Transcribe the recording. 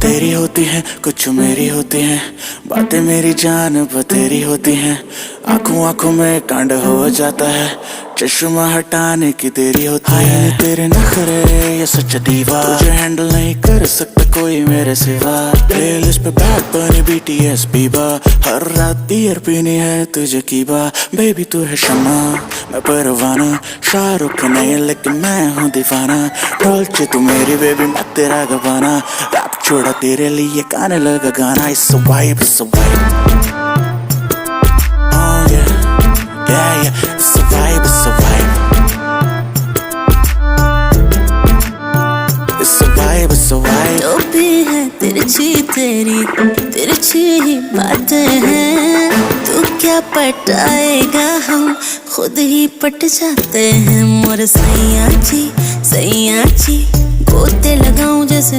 तेरी होती हैं, कुछ मेरी होती हैं, बातें मेरी जान बतेरी होती हैं। आंखों आंखों में कांड हो जाता है, चश्मा हटाने की देरी होती है। तेरे नखरे ये सच्चा दीवा, तुझे हैंडल नहीं कर सकता कोई मेरे सिवा। प्लेलिस्ट पे बैड बनी BTS बीबा, हर रात बियर पीनी है तुझे कीबा। बेबी तू है शम्मा मैं परवाना, शाहरुख नहीं लेकिन मैं हूँ दीवाना। डॉल्चे तू मेरी बेबी मैं तेरा गवाना, रैप छोड़ा तेरे लिए गाने लगा गाना। It's a vibe, it's a vibe, oh yeah, yeah yeah, it's a vibe, it's a vibe, it's a vibe, it's a vibe। जो भी है तिरछी ही बातें हैं, तू क्या पटाएगा हम खुद ही पट जाते हैं। मोर सैया जी गोते लगाऊं जैसे